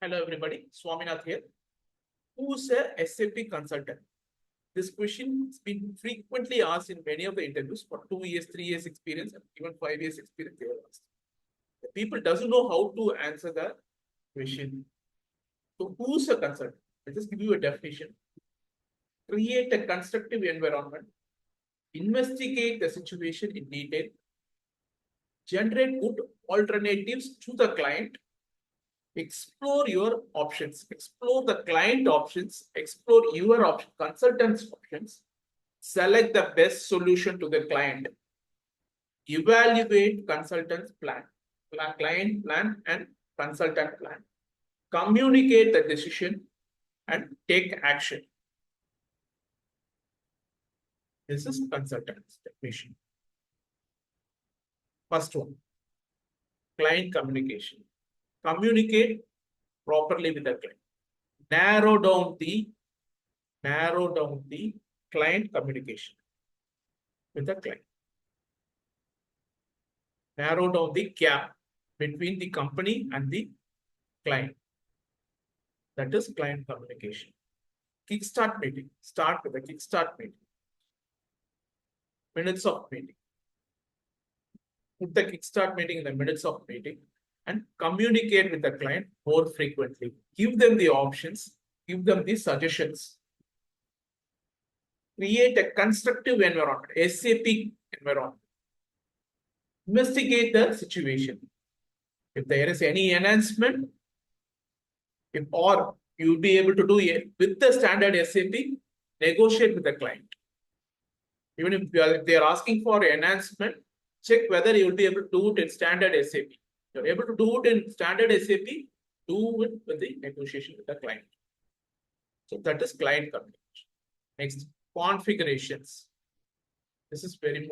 Hello everybody, Swaminath here. Who's a SAP consultant? This question has been frequently asked in many of the interviews for 2 years, 3 years experience, and even 5 years experience they were asked. The people doesn't know how to answer the question. So who's a consultant? I'll just give you a definition. Create a constructive environment, investigate the situation in detail, generate good alternatives to the client, explore your options, explore the client options, explore your options, consultant's options, select the best solution to the client, evaluate consultant's client plan and consultant plan, communicate the decision and take action. This is consultant's definition. First one, client communication. Communicate properly with the client. Narrow down the client communication with the client. Narrow down the gap between the company and the client. That is client communication. Kickstart meeting. Start with a kickstart meeting. Minutes of meeting. Put the kickstart meeting in the minutes of meeting and communicate with the client more frequently. Give them the options, give them the suggestions. Create a constructive environment, SAP environment. Investigate the situation. If there is any enhancement, or you'll be able to do it with the standard SAP, negotiate with the client. Even if they are asking for enhancement, check whether you will be able to do it in standard SAP. You're able to do it in standard SAP, do it with the negotiation with the client. So that is client communication. Next, configurations. This is very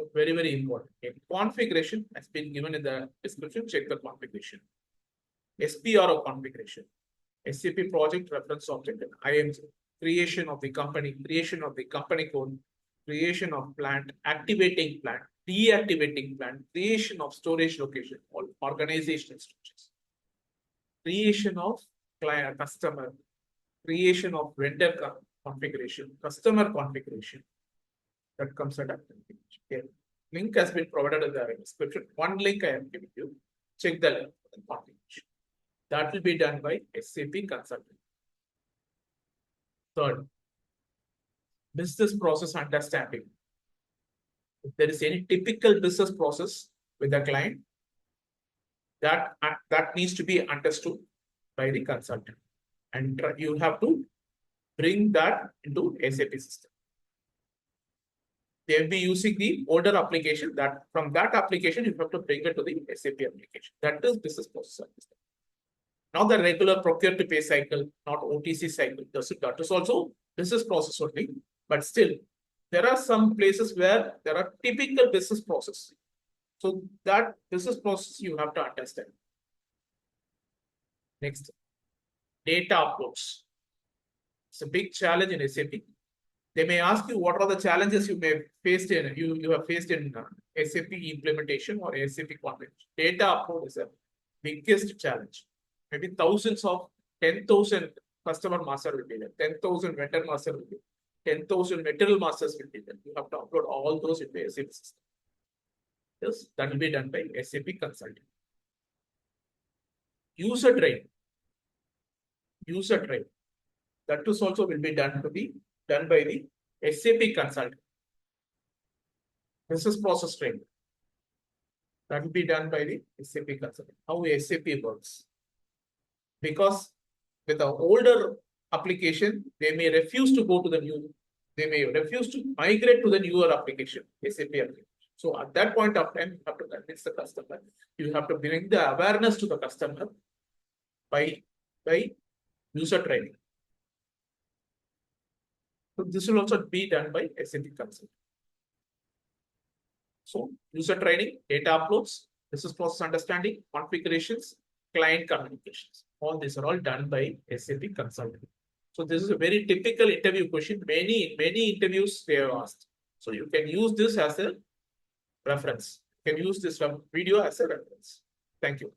important. Okay. Configuration has been given in the description. Check the configuration. SPRO configuration. SAP project reference object and IMG. Creation of the company code, creation of plant, activating plant, deactivating plant, creation of storage location, all organizational structures, creation of client customer, creation of vendor configuration, customer configuration. That comes under configuration. Okay. Link has been provided in the description. One link I am giving you. Check the link for the configuration. That will be done by SAP consultant. Third, business process understanding. If there is any typical business process with the client, that needs to be understood by the consultant. And you have to bring that into SAP system. They will be using the older application. That from that application, you have to bring it to the SAP application. That is business process understanding. Not the regular procure to pay cycle, not OTC cycle. That is also business process only. But still, there are some places where there are typical business process. So that business process you have to understand. Next, data uploads. It's a big challenge in SAP. They may ask you what are the challenges you may faced in you have faced in SAP implementation or SAP configuration. Data upload is a biggest challenge. Maybe thousands of 10,000 customer master will be there, 10,000 vendor master will be there, 10,000 material masters will be there. You have to upload all those into SAP system. Yes, that will be done by SAP consulting. User training. That is also will be done by the SAP consultant. Business process training. That will be done by the SAP consultant. How SAP works. Because with the older application, they may refuse to go to the new, they may refuse to migrate to the newer application, SAP application. So at that point of time, you have to convince the customer. You have to bring the awareness to the customer by user training. So this will also be done by SAP consultant. So user training, data uploads, business process understanding, configurations, client communications. All these are all done by SAP consultant. So this is a very typical interview question. Many interviews they have asked. So you can use this as a reference. You can use this video as a reference. Thank you.